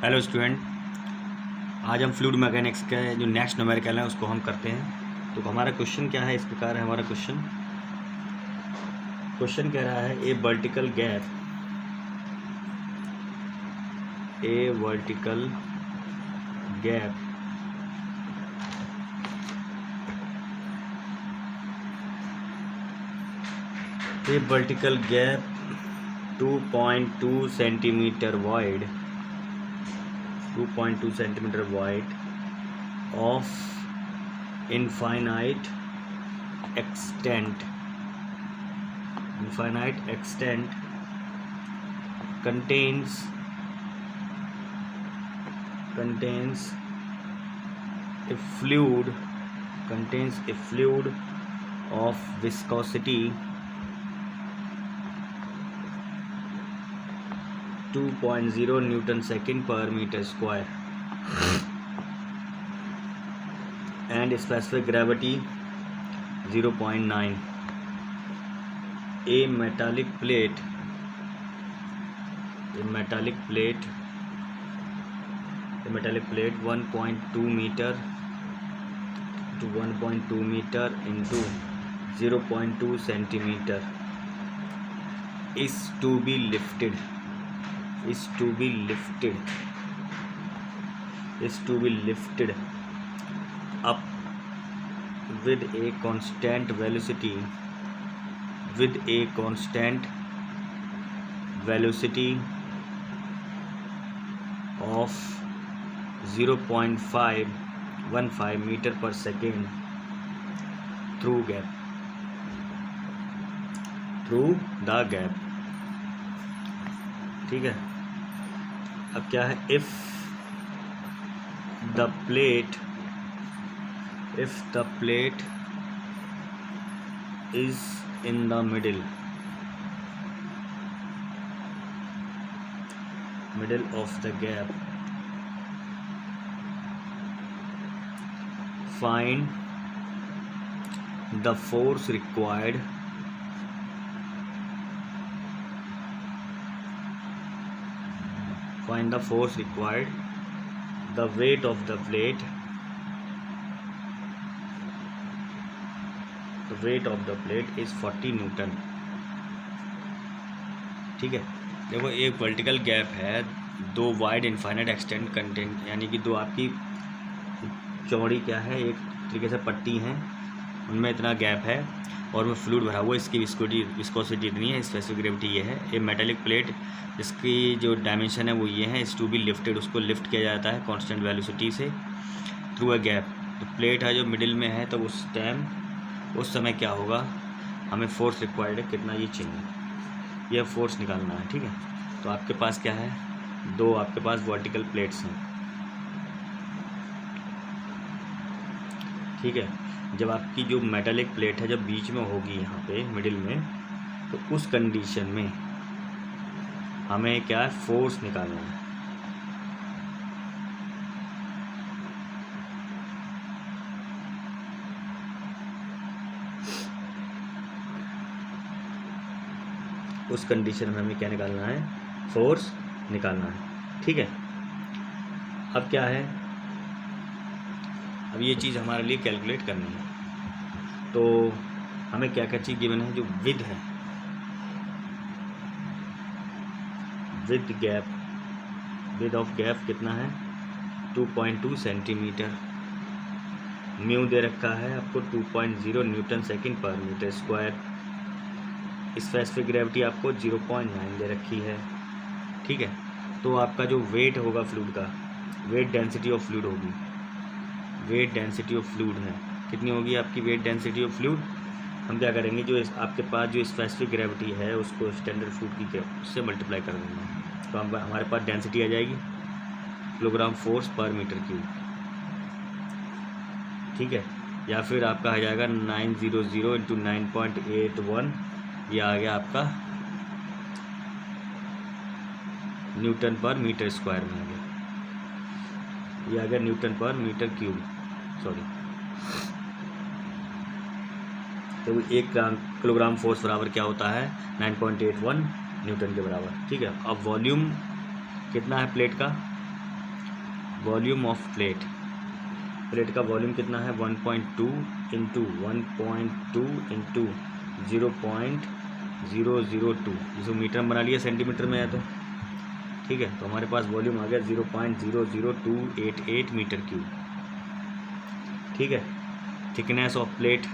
Hello student, आज हम fluid mechanics के जो नेक्स्ट न्यूमेरिकल है उसको हम करते हैं। तो हमारा क्वेश्चन क्या है, इस प्रकार है हमारा क्वेश्चन कह रहा है a vertical gap A vertical gap 2.2 centimeter wide of infinite extent contains a fluid of viscosity 2.0 Newton second per meter square and specific gravity 0.9. A metallic plate 1.2 meter to 1.2 meter into 0.2 centimeter is to be lifted up with a constant velocity of 0.515 meter per second through the gap। ठीक है, अब क्या है, if the plate is in the middle of the gap, find the force required the weight of the plate is 40 Newton. ठीक है, देखो एक vertical gap है, दो वाइड इनफाइनाइट एक्सटेंट कंटेंट यानी कि दो आपकी चौड़ी क्या है, एक तरीके से पट्टी हैं, उनमें इतना गैप है और वो फ्लूइड भरा हुआ है। इसकी विस्कोसिटी इतनी है, स्पेसिफिक ग्रेविटी ये है। ये मेटेलिक प्लेट जिसकी जो डायमेंशन है वो ये है, इस टू बी लिफ्टेड, उसको लिफ्ट किया जाता है कांस्टेंट वेलोसिटी से थ्रू अ गैप। तो प्लेट है जो मिडिल में है, तो उस समय क्या होगा, हमें फोर्स रिक्वायर्ड है कितना, ये चाहिए, यह फोर्स निकालना है। ठीक है, तो आपके पास क्या है, दो आपके पास वर्टिकल प्लेट्स हैं। ठीक है, जब आपकी जो मेटालिक प्लेट है जब बीच में होगी यहाँ पे मिडिल में, तो उस कंडीशन में हमें क्या है, फोर्स निकालना है। उस कंडीशन में हमें क्या निकालना है, फोर्स निकालना है। ठीक है, अब क्या है, अब ये चीज़ हमारे लिए कैलकुलेट करनी है। तो हमें क्या क्या चीज़ गिवन है, जो विद है, विद ऑफ गैप कितना है, 2.2 सेंटीमीटर। म्यू दे रखा है आपको 2.0 न्यूटन सेकंड पर मीटर स्क्वायर। स्पेसिफिक ग्रेविटी आपको 0.9 दे रखी है। ठीक है, तो आपका जो वेट होगा फ्लूइड का, वेट डेंसिटी ऑफ फ्लूइड होगी, वेट डेंसिटी ऑफ फ्लूइड है, कितनी होगी आपकी वेट डेंसिटी ऑफ फ्लूइड। हम क्या करेंगे, जो आपके पास जो स्पेसिफिक ग्रेविटी है उसको स्टैंडर्ड फ्लूइड की उससे मल्टीप्लाई कर देंगे, तो हमारे पास डेंसिटी आ जाएगी किलोग्राम फोर्स पर मीटर क्यूब। ठीक है, या फिर आपका आ जाएगा 900 इंटू 9.81, ये आ गया आपका न्यूटन पर मीटर स्क्वायर में आ गया, ये आ गया न्यूटन पर मीटर क्यूब, सॉरी। तो 1 किलोग्राम फोर्स बराबर क्या होता है, 9.81 न्यूटन के बराबर। ठीक है, अब वॉल्यूम कितना है प्लेट का, वॉल्यूम ऑफ प्लेट का वॉल्यूम कितना है 1.2 इंटू 1.2 इंटू 0.002, जिसको मीटर में बना लिया, सेंटीमीटर में है तो ठीक है। तो हमारे पास वॉल्यूम आ गया 0.00288 मीटर क्यूब। ठीक है। थिकनेस ऑफ प्लेट,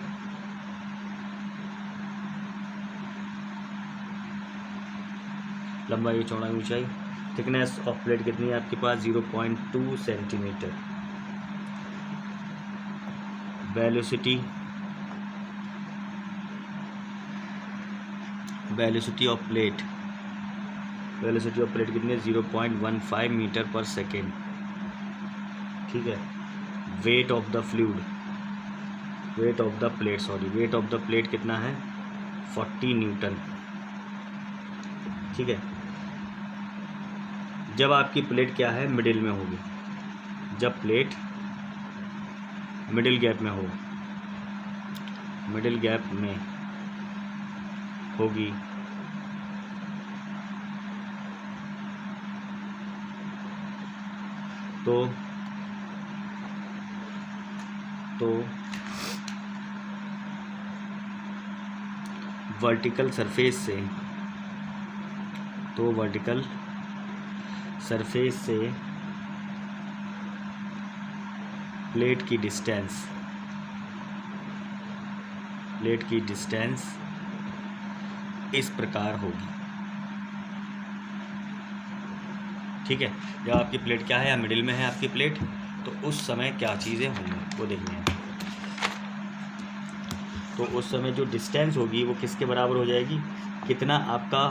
लंबाई चौड़ाई ऊंचाई, थिकनेस ऑफ प्लेट कितनी है आपके पास 0.2 सेंटीमीटर। वेलोसिटी ऑफ प्लेट कितनी है 0.15 मीटर पर सेकेंड। ठीक है। वेट ऑफ द प्लेट कितना है 40 न्यूटन। ठीक है। जब आपकी प्लेट क्या है मिडिल में होगी, जब प्लेट मिडिल गैप में होगी तो वर्टिकल सरफेस से प्लेट की डिस्टेंस इस प्रकार होगी। ठीक है। जब आपकी प्लेट क्या है या मिडिल में है आपकी प्लेट, तो उस समय क्या चीज़ें होंगी वो देखनी है। तो उस समय जो डिस्टेंस होगी वो किसके बराबर हो जाएगी, कितना आपका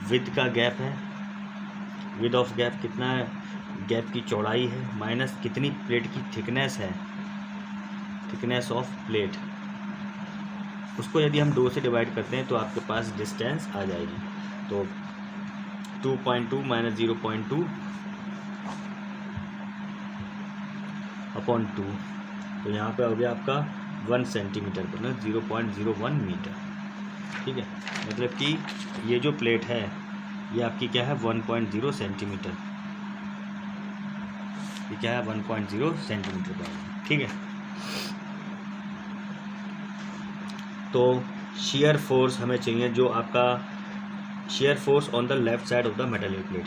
विड्थ का गैप है, विड्थ ऑफ गैप कितना है, गैप की चौड़ाई है, माइनस कितनी प्लेट की थिकनेस है, थिकनेस ऑफ प्लेट। उसको यदि हम 2 से डिवाइड करते हैं तो आपके पास डिस्टेंस आ जाएगी। तो 2.2 माइनस 0.2 अपॉन 2, तो यहाँ पे हो गया आपका 1 सेंटीमीटर पर 0.01 मीटर। ठीक है। मतलब कि ये जो प्लेट है ये आपकी क्या है 1.0 सेंटीमीटर, ये क्या है 1.0 सेंटीमीटर पर। ठीक है। तो शियर फोर्स हमें चाहिए, जो आपका shear force on the left side of the metallic plate,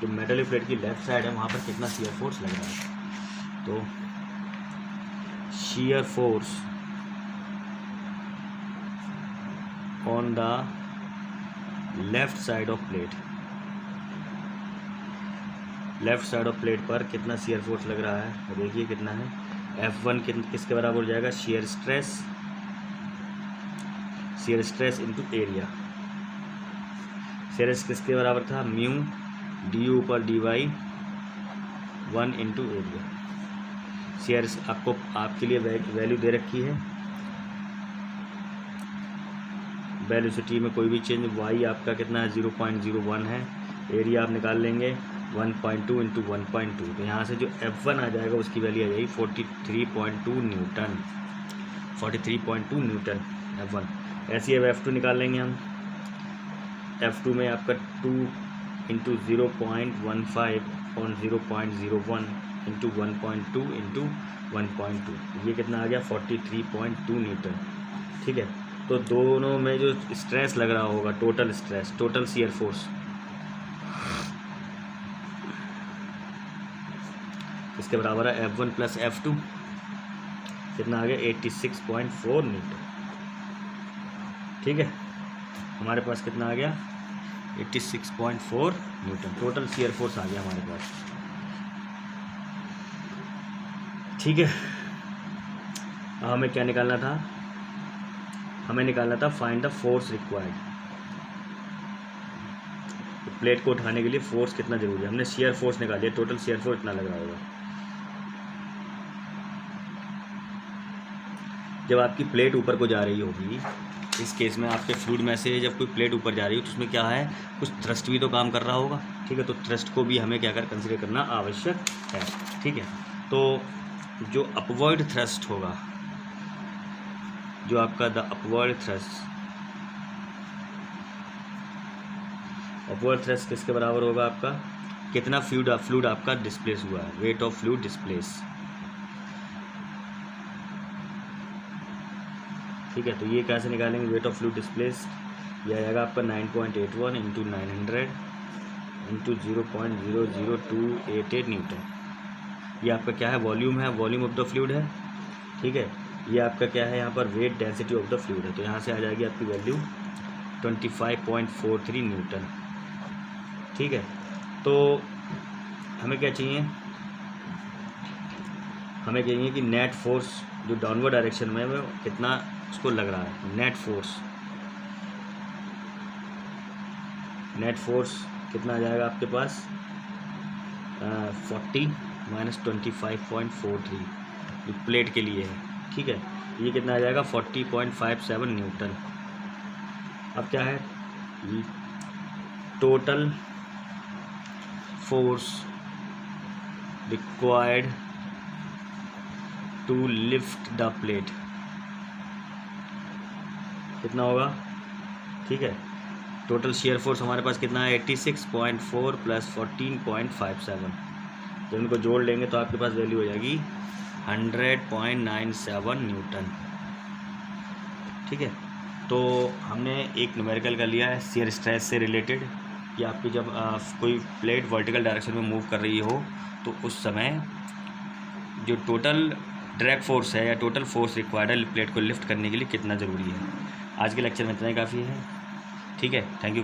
जो मेटलिक प्लेट की लेफ्ट साइड है वहाँ पर कितना शियर फोर्स लग रहा है। तो shear force on the left side of plate पर कितना शियर फोर्स लग रहा है, तो देखिए कितना है F1 किसके बराबर हो जाएगा, shear stress into area. Shear किसके बराबर था, म्यू du पर dy 1 इंटू एरिया। शियर आपके लिए वैल्यू दे रखी है, वेलोसिटी में कोई भी चेंज, y आपका कितना है 0.01 है, एरिया आप निकाल लेंगे 1.2 इंटू 1.2, तो यहाँ से जो F1 आ जाएगा उसकी वैल्यू आ जाएगी 43.2 न्यूटन F1। ऐसे ही अब F2 निकाल लेंगे हम। F2 में आपका 2 इंटू 0.15 और 0.01 इंटू 1.2 इंटू 1.2, ये कितना आ गया 43.2 न्यूटन। ठीक है। तो दोनों में जो स्ट्रेस लग रहा होगा, टोटल शियर फोर्स इसके बराबर है F1 प्लस F2, कितना आ गया 86.4 न्यूटन। ठीक है। हमारे पास कितना आ गया 86.4 न्यूटन टोटल शियर फोर्स आ गया हमारे पास। ठीक है। हमें क्या निकालना था, हमें निकालना था find the force required. Plate को उठाने के लिए फोर्स कितना जरूरी है, हमने शियर फोर्स निकाल लिया, टोटल शियर फोर्स इतना लग रहा होगा। जब आपकी प्लेट ऊपर को जा रही होगी, इस केस में आपके फ्लूइड में से जब कोई प्लेट ऊपर जा रही हो तो उसमें क्या है, कुछ थ्रस्ट भी तो काम कर रहा होगा। ठीक है। तो थ्रस्ट को भी हमें क्या कंसिडर करना आवश्यक है। ठीक है। तो जो अपवर्ड थ्रस्ट होगा, जो आपका द अपवर्ड थ्रस्ट किसके बराबर होगा आपका कितना फ्लूइड आपका डिस्प्लेस हुआ है, वेट ऑफ फ्लूइड डिस्प्लेस। ठीक है, तो ये कैसे निकालेंगे वेट ऑफ फ्लूइड डिस्प्लेस, ये आएगा आपका 9.81 इंटू 900 इंटू 0.00288 न्यूटन। ये आपका क्या है, वॉल्यूम है, वॉल्यूम ऑफ द फ्लूइड है। ठीक है, ये आपका क्या है यहाँ पर, weight density of the fluid है। तो यहाँ से आ जाएगी आपकी वैल्यू 25.43 न्यूटन। ठीक है, तो हमें क्या चाहिए, हमें चाहिए कि नेट फोर्स जो डाउनवर्ड डायरेक्शन में वो कितना उसको लग रहा है। नेट फोर्स कितना आ जाएगा आपके पास, 40 माइनस 25.43 प्लेट के लिए है। ठीक है, ये कितना आ जाएगा 40.57 न्यूटन। अब क्या है, total force required to lift the plate कितना होगा। ठीक है, टोटल शेयर फोर्स हमारे पास कितना है 86.4 प्लस 14.57, जब इनको जोड़ लेंगे तो आपके पास वैल्यू हो जाएगी 100.97 न्यूटन। ठीक है, तो हमने एक न्यूमेरिकल का लिया है शेयर स्ट्रेस से रिलेटेड, कि आपकी जब कोई प्लेट वर्टिकल डायरेक्शन में मूव कर रही हो तो उस समय जो टोटल ड्रैग फोर्स है या टोटल फोर्स रिक्वायर्ड है प्लेट को लिफ्ट करने के लिए कितना ज़रूरी है। आज के लेक्चर में इतना ही काफ़ी है। ठीक है, थैंक यू।